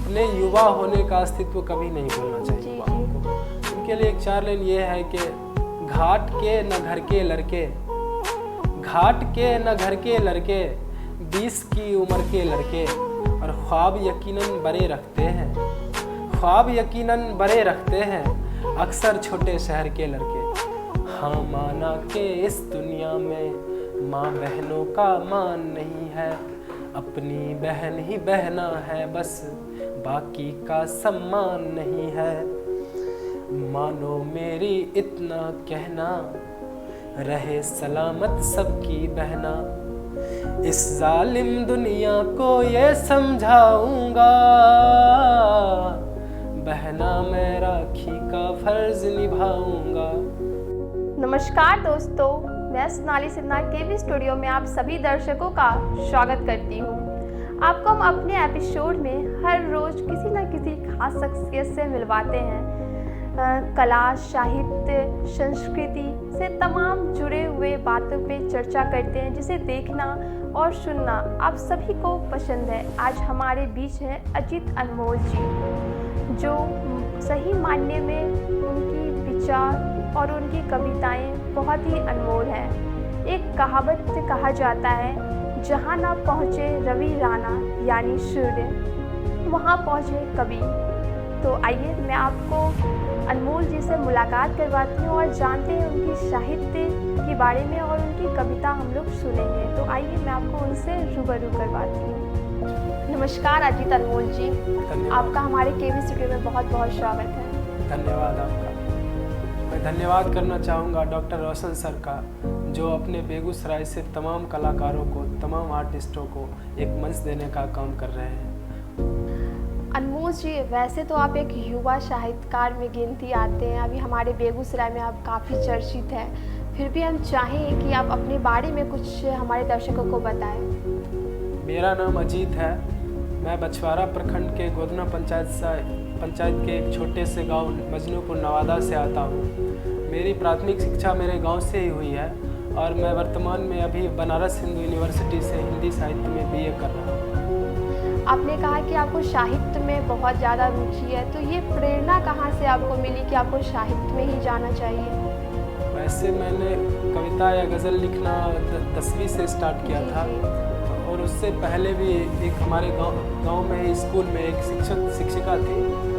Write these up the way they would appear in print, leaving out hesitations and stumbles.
अपने युवा होने का अस्तित्व कभी नहीं भूलना चाहिए युवाओं को। उनके लिए एक 4 लाइन ये है कि घाट के न घर के लड़के, घाट के न घर के लड़के, 20 की उम्र के लड़के, और ख्वाब यकीनन बड़े रखते हैं, ख्वाब यकीनन बड़े रखते हैं, अक्सर छोटे शहर के लड़के। हाँ माना कि इस दुनिया में माँ बहनों का मान नहीं है, अपनी बहन ही बहना है बस, बाकी का सम्मान नहीं है। मानो मेरी इतना कहना, रहे सलामत सबकी बहना, इस जालिम दुनिया को ये समझाऊंगा, बहना मैं राखी का फर्ज निभाऊंगा। नमस्कार दोस्तों, मैं सोनाली सिन्हा केवी स्टूडियो में आप सभी दर्शकों का स्वागत करती हूँ। आपको हम अपने एपिसोड में हर रोज़ किसी न किसी खास शख्सियत से मिलवाते हैं। कला, साहित्य, संस्कृति से तमाम जुड़े हुए बातों पे चर्चा करते हैं, जिसे देखना और सुनना आप सभी को पसंद है। आज हमारे बीच हैं अजीत अनमोल जी, जो सही मायने में उनकी विचार और उनकी कविताएं बहुत ही अनमोल हैं। एक कहावत से कहा जाता है, जहाँ ना पहुँचे रवि राणा यानी सूर्य, वहाँ पहुँचे कवि। तो आइए मैं आपको अनमोल जी से मुलाकात करवाती हूँ और जानते हैं उनकी साहित्य के बारे में और उनकी कविता हम लोग सुनेंगे। तो आइए मैं आपको उनसे रूबरू करवाती हूँ। नमस्कार अजीत अनमोल जी, आपका हमारे केवी स्टूडियो में बहुत बहुत स्वागत है। धन्यवाद आपका। मैं धन्यवाद करना चाहूँगा डॉक्टर रोशन सर का, जो अपने बेगूसराय से तमाम कलाकारों को, तमाम आर्टिस्टों को एक मंच देने का काम कर रहे हैं। अनमोल जी, वैसे तो आप एक युवा साहित्यकार में गिनती आते हैं, अभी हमारे बेगूसराय में आप काफ़ी चर्चित हैं, फिर भी हम चाहें कि आप अपने बारे में कुछ हमारे दर्शकों को बताएं। मेरा नाम अजीत है। मैं बछवाड़ा प्रखंड के गोदना पंचायत के एक छोटे से गांव मजनूपुर नवादा से आता हूं। मेरी प्राथमिक शिक्षा मेरे गांव से ही हुई है और मैं वर्तमान में अभी बनारस हिंदू यूनिवर्सिटी से हिंदी साहित्य में BA कर रहा हूं। आपने कहा कि आपको साहित्य में बहुत ज़्यादा रुचि है, तो ये प्रेरणा कहाँ से आपको मिली कि आपको साहित्य में ही जाना चाहिए? वैसे मैंने कविता या गज़ल लिखना 10वीं से स्टार्ट किया था, और उससे पहले भी एक हमारे गांव में ही स्कूल में एक शिक्षिका थी,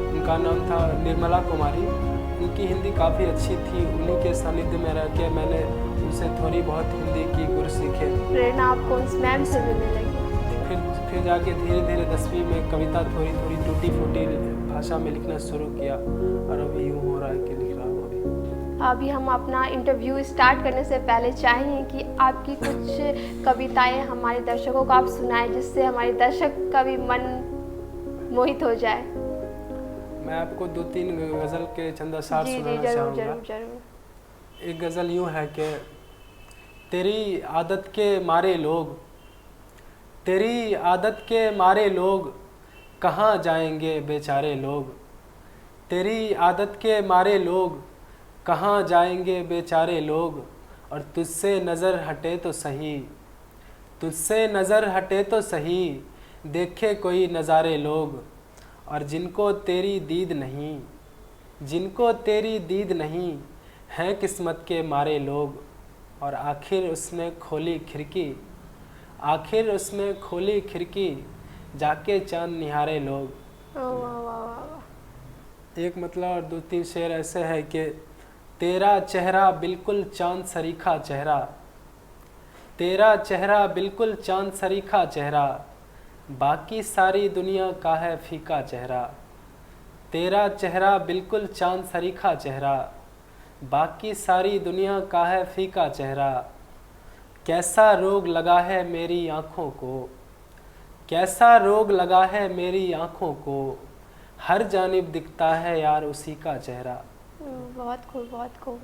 उनका नाम था निर्मला कुमारी। उनकी हिंदी काफ़ी अच्छी थी, उन्हीं के सानिध्य में रह के मैंने उनसे थोड़ी बहुत हिंदी की गुर सीखे। प्रेरणा आपको उस मैम से मिलने लगी? फिर जाके धीरे धीरे 10वीं में कविता थोड़ी थोड़ी टूटी फूटी भाषा में लिखना शुरू किया, और अभी यूँ हो रहा है कि लिख रहा हूँ। अभी हम अपना इंटरव्यू स्टार्ट करने से पहले चाहेंगे कि आपकी कुछ कविताएं हमारे दर्शकों को आप सुनाएं, जिससे हमारे दर्शक का भी मन मोहित हो जाए। मैं आपको 2-3 गज़ल के चंद अशार सुनाना चाहूँगा। एक गज़ल यूँ है कि तेरी आदत के मारे लोग, तेरी आदत के मारे लोग, कहाँ जाएंगे बेचारे लोग, तेरी आदत के मारे लोग, कहाँ जाएंगे बेचारे लोग, और तुझसे नज़र हटे तो सही, तुझसे नज़र हटे तो सही, देखे कोई नज़ारे लोग, और जिनको तेरी दीद नहीं, जिनको तेरी दीद नहीं, हैं किस्मत के मारे लोग, और आखिर उसने खोली खिड़की, आखिर उसने खोली खिड़की, जाके चांद निहारे लोग। एक मतलब और 2-3 शेर ऐसे है कि तेरा चेहरा बिल्कुल चांद सरीखा चेहरा, तेरा चेहरा बिल्कुल चांद सरीखा चेहरा, बाकी सारी दुनिया का है फीका चेहरा, तेरा चेहरा बिल्कुल चांद सरीखा चेहरा, बाकी सारी दुनिया का है फीका चेहरा, कैसा रोग लगा है मेरी आँखों को, कैसा रोग लगा है मेरी आँखों को, हर जानिब दिखता है यार उसी का चेहरा। बहुत खूब, बहुत खूब।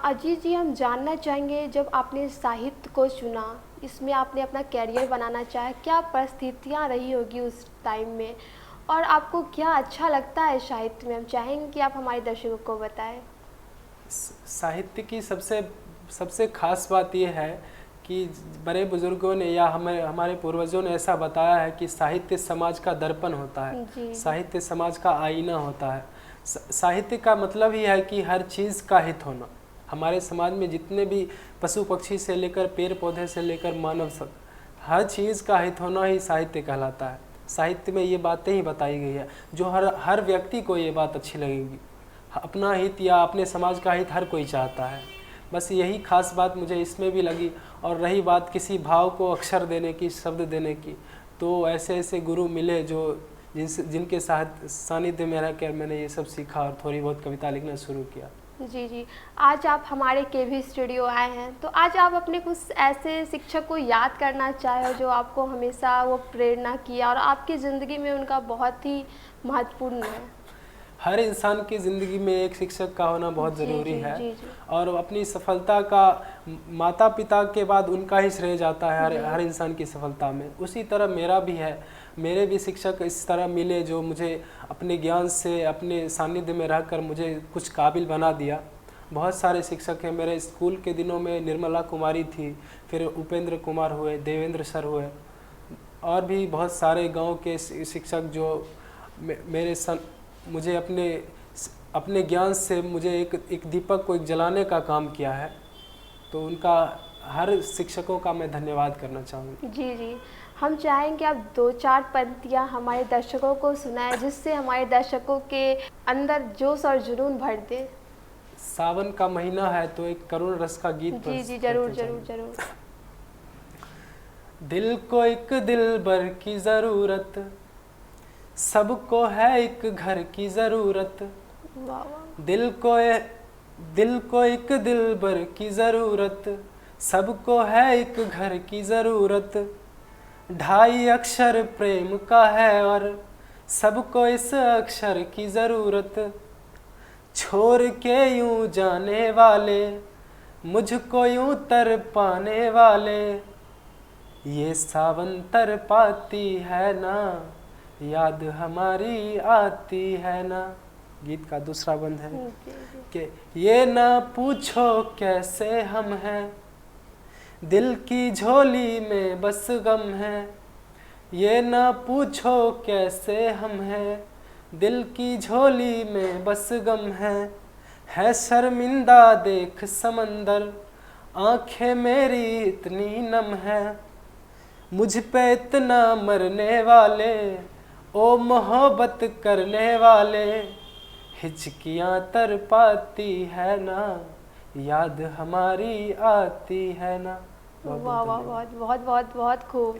अजीत जी, हम जानना चाहेंगे, जब आपने साहित्य को चुना, इसमें आपने अपना कैरियर बनाना चाहा, क्या परिस्थितियाँ रही होगी उस टाइम में, और आपको क्या अच्छा लगता है साहित्य में? हम चाहेंगे कि आप हमारे दर्शकों को बताएं। साहित्य की सबसे खास बात यह है कि बड़े बुजुर्गों ने या हमारे पूर्वजों ने ऐसा बताया है कि साहित्य समाज का दर्पण होता है, साहित्य समाज का आईना होता है। साहित्य का मतलब ही है कि हर चीज़ का हित होना। हमारे समाज में जितने भी पशु पक्षी से लेकर पेड़ पौधे से लेकर मानव सब, हर चीज़ का हित होना ही साहित्य कहलाता है। साहित्य में ये बातें ही बताई गई है जो हर व्यक्ति को ये बात अच्छी लगेगी। अपना हित या अपने समाज का हित हर कोई चाहता है। बस यही खास बात मुझे इसमें भी लगी। और रही बात किसी भाव को अक्षर देने की, शब्द देने की, तो ऐसे ऐसे गुरु मिले जो जिनके साथ सानिध्य में रहकर मैंने ये सब सीखा और थोड़ी बहुत कविता लिखना शुरू किया। जी जी, आज आप हमारे केवी स्टूडियो आए हैं, तो आज आप अपने कुछ ऐसे शिक्षक को याद करना चाहे जो आपको हमेशा वो प्रेरणा किया और आपकी ज़िंदगी में उनका बहुत ही महत्वपूर्ण है। हर इंसान की ज़िंदगी में एक शिक्षक का होना बहुत ज़रूरी है। जी, जी। और अपनी सफलता का माता पिता के बाद उनका ही श्रेय जाता है हर इंसान की सफलता में। उसी तरह मेरा भी है, मेरे भी शिक्षक इस तरह मिले जो मुझे अपने ज्ञान से, अपने सानिध्य में रहकर मुझे कुछ काबिल बना दिया। बहुत सारे शिक्षक हैं मेरे स्कूल के दिनों में। निर्मला कुमारी थी, फिर उपेंद्र कुमार हुए, देवेंद्र सर हुए, और भी बहुत सारे गांव के शिक्षक जो मुझे अपने ज्ञान से मुझे एक दीपक को जलाने का काम किया है। तो उनका हर शिक्षकों का मैं धन्यवाद करना चाहूँगी। जी जी, हम चाहेंगे आप 2-4 पंक्तियाँ हमारे दर्शकों को सुनाएं जिससे हमारे दर्शकों के अंदर जोश और जुनून भर दे। सावन का महीना है तो एक करुण रस का गीत। जी जी, जरूर जरूर जरूर। दिल को एक दिलबर की ज़रूरत, सबको है एक घर की ज़रूरत। दिल को एक दिलबर की ज़रूरत, सबको है एक घर की ज़रूरत। 2.5 अक्षर प्रेम का है और सबको इस अक्षर की ज़रूरत। छोड़ के यूं जाने वाले, मुझको यूं तर पाने वाले, ये सावन तर पाती है ना, याद हमारी आती है ना। गीत का दूसरा बंद है कि ये ना पूछो कैसे हम हैं, दिल की झोली में बस गम है। ये ना पूछो कैसे हम हैं, दिल की झोली में बस गम है शर्मिंदा देख समंदर, आंखें मेरी इतनी नम है। मुझ पे इतना मरने वाले, ओ मोहब्बत करने वाले, हिचकियाँ तर पाती है ना, याद हमारी आती है ना। वाह वाह, बहुत बहुत बहुत बहुत खूब।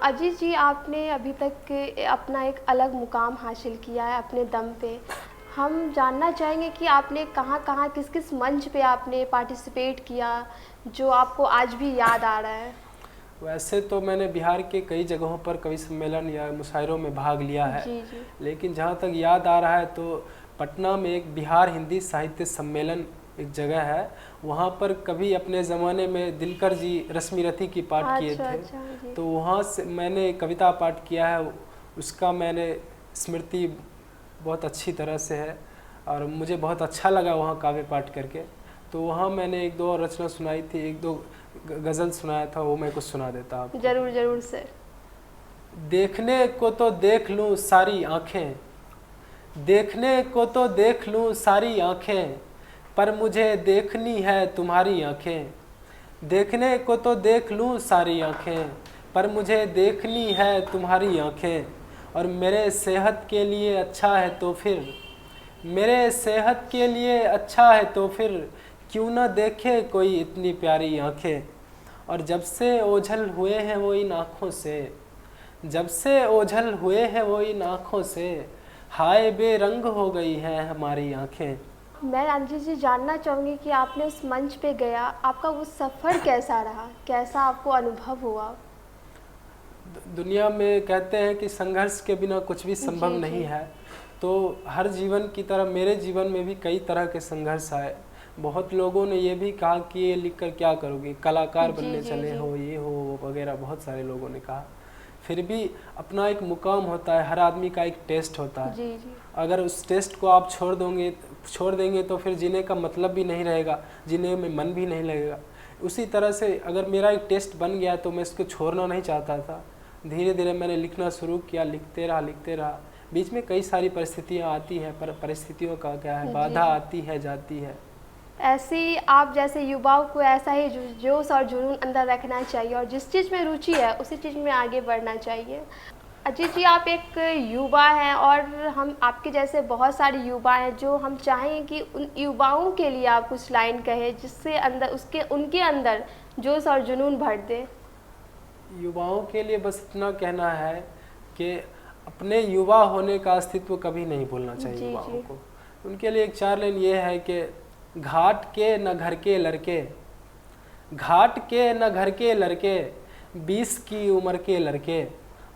अजीत जी, आपने अभी तक अपना एक अलग मुकाम हासिल किया है अपने दम पे। हम जानना चाहेंगे कि आपने कहाँ कहाँ किस किस मंच पे आपने पार्टिसिपेट किया जो आपको आज भी याद आ रहा है। वैसे तो मैंने बिहार के कई जगहों पर कवि सम्मेलन या मुशायरों में भाग लिया है। जी जी। लेकिन जहाँ तक याद आ रहा है तो पटना में एक बिहार हिंदी साहित्य सम्मेलन एक जगह है, वहाँ पर कभी अपने ज़माने में दिनकर जी रश्मि रथी की पाठ किए थे। तो वहाँ से मैंने कविता पाठ किया है, उसका मैंने स्मृति बहुत अच्छी तरह से है और मुझे बहुत अच्छा लगा वहाँ काव्य पाठ करके। तो वहाँ मैंने 1-2 रचना सुनाई थी, 1-2 गज़ल सुनाया था, वो मैं कुछ सुना देता आपको। जरूर जरूर सर। देखने को तो देख लूँ सारी आँखें, देखने को तो देख लूँ सारी आँखें, पर मुझे देखनी है तुम्हारी आँखें। देखने को तो देख लूँ सारी आँखें, पर मुझे देखनी है तुम्हारी आँखें। और मेरे सेहत के लिए अच्छा है तो फिर, मेरे सेहत के लिए अच्छा है तो फिर, क्यों ना देखे कोई इतनी प्यारी आँखें। और जब से ओझल हुए हैं वो इन आँखों से, जब से ओझल हुए हैं वो इन आँखों से, हाय बेरंग हो गई हैं हमारी आँखें। मैं अंजित जी जानना चाहूँगी कि आपने उस मंच पे गया, आपका वो सफ़र कैसा रहा, कैसा आपको अनुभव हुआ। दुनिया में कहते हैं कि संघर्ष के बिना कुछ भी संभव नहीं है। तो हर जीवन की तरह मेरे जीवन में भी कई तरह के संघर्ष आए। बहुत लोगों ने ये भी कहा कि ये लिखकर क्या करोगे, कलाकार बनने चले हो, ये हो वगैरह, बहुत सारे लोगों ने कहा। फिर भी अपना एक मुकाम होता है, हर आदमी का एक टेस्ट होता है। जी जी। अगर उस टेस्ट को आप छोड़ देंगे तो फिर जीने का मतलब भी नहीं रहेगा, जीने में मन भी नहीं लगेगा। उसी तरह से अगर मेरा एक टेस्ट बन गया तो मैं इसको छोड़ना नहीं चाहता था। धीरे धीरे मैंने लिखना शुरू किया, लिखते रहा। बीच में कई सारी परिस्थितियाँ आती हैं, पर परिस्थितियों का क्या है, बाधा आती है जाती है। ऐसे ही आप जैसे युवाओं को ऐसा ही जोश और जुनून अंदर रखना चाहिए और जिस चीज़ में रुचि है उसी चीज़ में आगे बढ़ना चाहिए। अजीत जी, आप एक युवा हैं और हम आपके जैसे बहुत सारे युवा हैं जो हम चाहेंगे कि उन युवाओं के लिए आप कुछ लाइन कहें जिससे उनके अंदर जोश और जुनून भर दे। युवाओं के लिए बस इतना कहना है कि अपने युवा होने का अस्तित्व कभी नहीं भूलना चाहिए युवाओं को। उनके लिए एक 4 लाइन ये है कि घाट के न घर के लड़के, घाट के न घर के लड़के, 20 की उम्र के लड़के,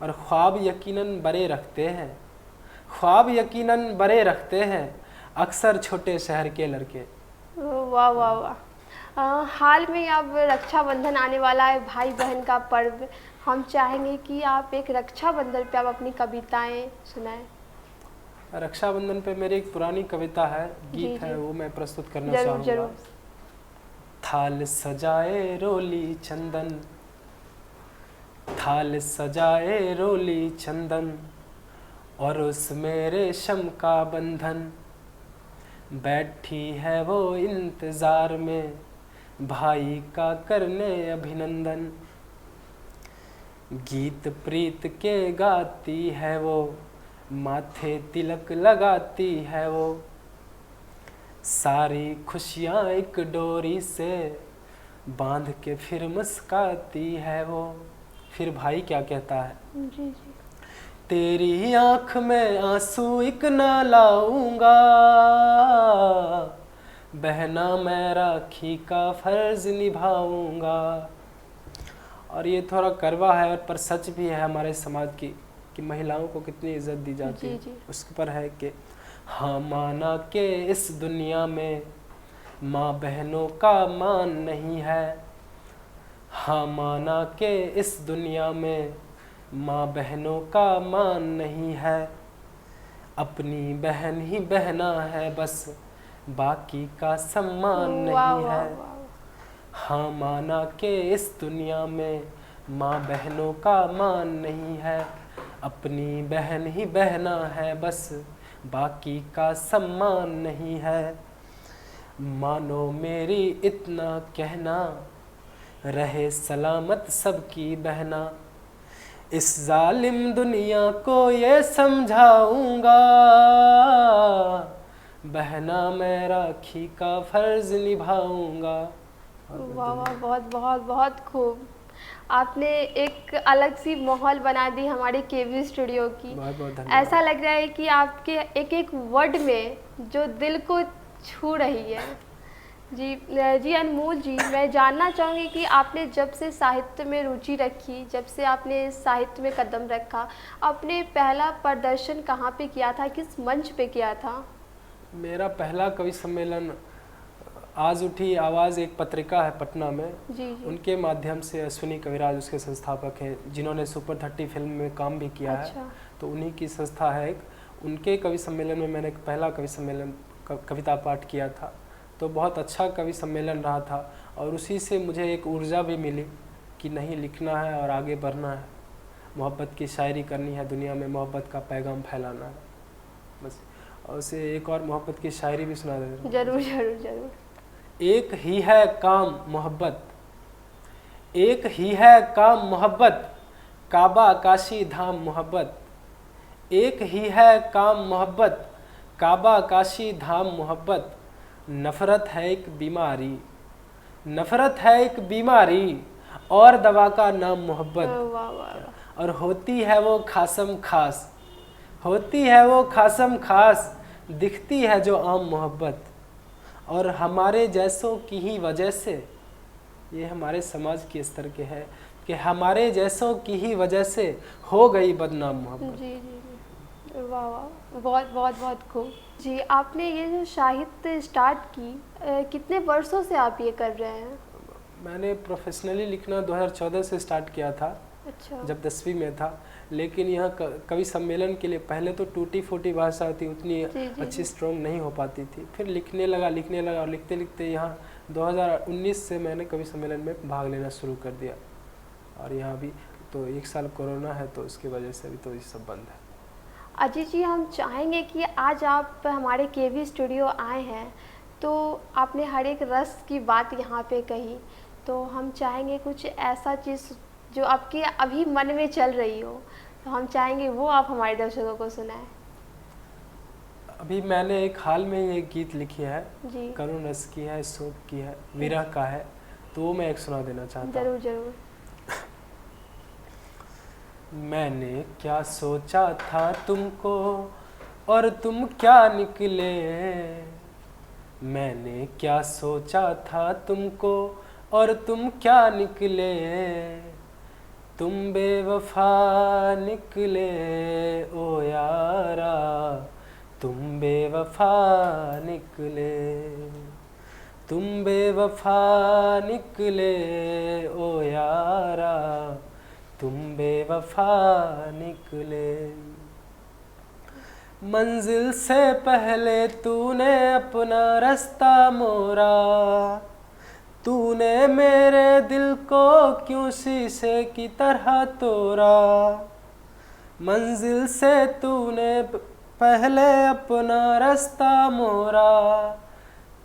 और ख्वाब यकीनन बड़े रखते हैं, ख्वाब यकीनन बड़े रखते हैं, अक्सर छोटे शहर के लड़के। वाह वाह वाह। हाल में अब रक्षाबंधन आने वाला है, भाई बहन का पर्व। हम चाहेंगे कि आप एक रक्षाबंधन पे आप अपनी कविताएं सुनाएं। रक्षाबंधन पे मेरी एक पुरानी कविता है, गीत है, वो मैं प्रस्तुत करना चाहूँगा। जरूर। थाल सजाए रोली चंदन, थाल सजाए रोली चंदन, और उसमें रेशम का बंधन, बैठी है वो इंतजार में भाई का करने अभिनंदन। गीत प्रीत के गाती है वो, माथे तिलक लगाती है वो, सारी खुशियाँ एक डोरी से बांध के फिर मुस्काती है वो। फिर भाई क्या कहता है, जी। तेरी आँख में आंसू एक ना लाऊंगा, बहना मैं राखी का फर्ज निभाऊंगा। और ये थोड़ा करवा है पर सच भी है हमारे समाज की कि महिलाओं को कितनी इज्जत दी जाती है। उसके पर है कि हाँ माना के इस दुनिया में माँ बहनों का मान नहीं है, हाँ माना के इस दुनिया में माँ बहनों का मान नहीं है, अपनी बहन ही बहना है बस बाकी का सम्मान नहीं है। हाँ माना के इस दुनिया में माँ बहनों का मान नहीं है, अपनी बहन ही बहना है बस बाकी का सम्मान नहीं है। मानो मेरी इतना कहना, रहे सलामत सबकी बहना, इस जालिम दुनिया को ये समझाऊंगा, बहना मैं राखी का फर्ज निभाऊंगा। वाह वाह, बहुत बहुत बहुत खूब। आपने एक अलग सी माहौल बना दी हमारे केवी स्टूडियो की। बहुत बहुत धन्यवाद। ऐसा लग रहा है कि आपके एक एक वर्ड में जो दिल को छू रही है। जी अनमोल जी, मैं जानना चाहूँगी कि आपने जब से साहित्य में रुचि रखी, जब से आपने साहित्य में कदम रखा, आपने पहला प्रदर्शन कहाँ पे किया था, किस मंच पे किया था? मेरा पहला कवि सम्मेलन आज उठी आवाज़ एक पत्रिका है पटना में, जी। उनके माध्यम से अश्विनी कविराज उसके संस्थापक हैं जिन्होंने सुपर 30 फिल्म में काम भी किया है, तो उन्हीं की संस्था है एक। उनके कवि सम्मेलन में मैंने पहला कवि सम्मेलन कविता पाठ किया था, तो बहुत अच्छा कवि सम्मेलन रहा था और उसी से मुझे एक ऊर्जा भी मिली कि नहीं लिखना है और आगे बढ़ना है, मोहब्बत की शायरी करनी है, दुनिया में मोहब्बत का पैगाम फैलाना है बस। और उसे एक और मोहब्बत की शायरी भी सुना दे। जरूर जरूर जरूर। एक ही है काम मोहब्बत, एक ही है काम मोहब्बत, काबा काशी धाम मोहब्बत, एक ही है काम मोहब्बत, काबा काशी धाम मोहब्बत। नफ़रत है एक बीमारी, नफ़रत है एक बीमारी, और दवा का नाम मोहब्बत। और होती है वो खासम खास, होती है वो खासम खास, दिखती है जो आम मोहब्बत। और हमारे जैसों की ही वजह से, ये हमारे समाज के स्तर के है कि हमारे जैसों की ही वजह से हो गई बदनाम मोहब्बत। जी जी जी, वाह वाह, बहुत बहुत बहुत खूब जी। आपने ये जो साहित्य स्टार्ट की, कितने वर्षों से आप ये कर रहे हैं? मैंने प्रोफेशनली लिखना 2014 से स्टार्ट किया था। अच्छा। जब 10वीं में था, लेकिन यहाँ कवि सम्मेलन के लिए पहले तो टूटी फूटी भाषा थी, उतनी अच्छी स्ट्रॉन्ग नहीं हो पाती थी। फिर लिखने लगा और लिखते लिखते यहाँ 2019 से मैंने कवि सम्मेलन में भाग लेना शुरू कर दिया, और यहाँ भी तो 1 साल कोरोना है तो इसकी वजह से अभी तो ये सब बंद है। अजीत जी, हम चाहेंगे कि आज आप हमारे केवी स्टूडियो आए हैं तो आपने हर एक रस की बात यहाँ पे कही, तो हम चाहेंगे कुछ ऐसा चीज़ जो आपके अभी मन में चल रही हो, तो हम चाहेंगे वो आप हमारे दर्शकों को सुनाएं। अभी मैंने एक हाल में ये गीत लिखी है जी, करुण रस की है, शोक की है, विरह का है, तो वो मैं एक सुना देना चाहता हूँ। जरूर जरूर। मैंने क्या सोचा था तुमको और तुम क्या निकले, मैंने क्या सोचा था तुमको और तुम क्या निकले, तुम बेवफा निकले ओ यारा, तुम बेवफा निकले, तुम बेवफा निकले ओ यारा, तुम बेवफा निकले। मंजिल से पहले तूने अपना रास्ता मोड़ा, तूने मेरे दिल को क्यों शीशे की तरह तोड़ा, मंजिल से तूने पहले अपना रास्ता मोड़ा,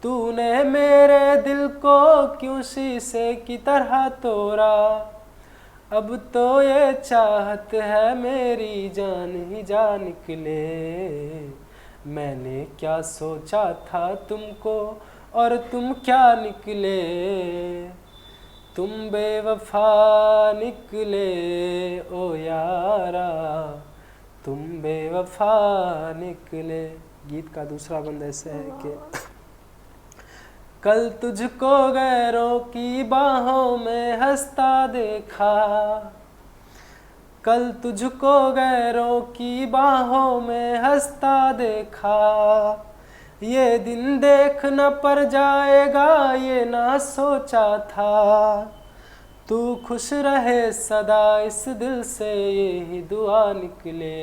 तूने मेरे दिल को क्यों शीशे की तरह तोड़ा, अब तो ये चाहत है मेरी जान ही जा निकले, मैंने क्या सोचा था तुमको और तुम क्या निकले, तुम बेवफा निकले ओ यारा, तुम बेवफा निकले। गीत का दूसरा बंद ऐसे है कि कल तुझको गैरों की बाहों में हंसता देखा, कल तुझको गैरों की बाहों में हंसता देखा, ये दिन देख न पर जाएगा ये ना सोचा था, तू खुश रहे सदा इस दिल से यही दुआ निकले,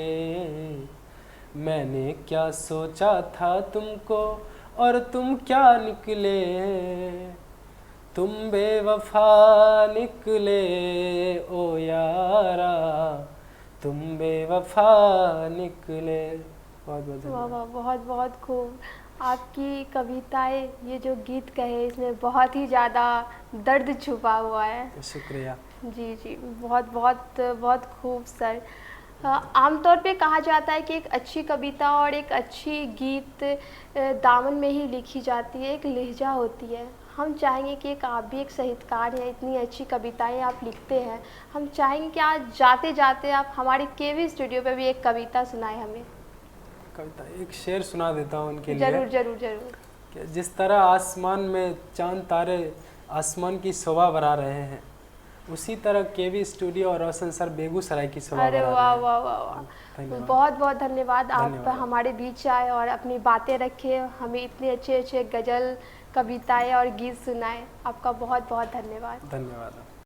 मैंने क्या सोचा था तुमको और तुम क्या निकले, तुम बेवफा निकले ओ यारा, तुम बेवफा निकले। बहुत बहुत वाह वाह, बहुत बहुत खूब। आपकी कविताएं, ये जो गीत कहे, इसमें बहुत ही ज़्यादा दर्द छुपा हुआ है। शुक्रिया। जी जी, बहुत बहुत बहुत खूब सर। आमतौर पे कहा जाता है कि एक अच्छी कविता और एक अच्छी गीत दामन में ही लिखी जाती है, एक लहजा होती है। हम चाहेंगे कि एक आप भी एक साहित्यकार हैं, इतनी अच्छी कविताएं आप लिखते हैं, हम चाहेंगे कि आज जाते जाते आप हमारे केवी स्टूडियो पे भी एक कविता सुनाएं हमें। कविता एक शेर सुना देता हूँ उनके लिए। जरूर जरूर जरूर। कि जिस तरह आसमान में चांद तारे आसमान की शोभा बढ़ा रहे हैं, उसी तरह केवी स्टूडियो और रोशन सर बेगूसराय की शोभा बढ़ा रहे हैं। अरे वाह वाह वाह वाह, बहुत बहुत धन्यवाद। आप हमारे बीच आए और अपनी बातें रखे, हमें इतने अच्छे अच्छे गज़ल, कविताएं और गीत सुनाए। आपका बहुत बहुत धन्यवाद। धन्यवाद।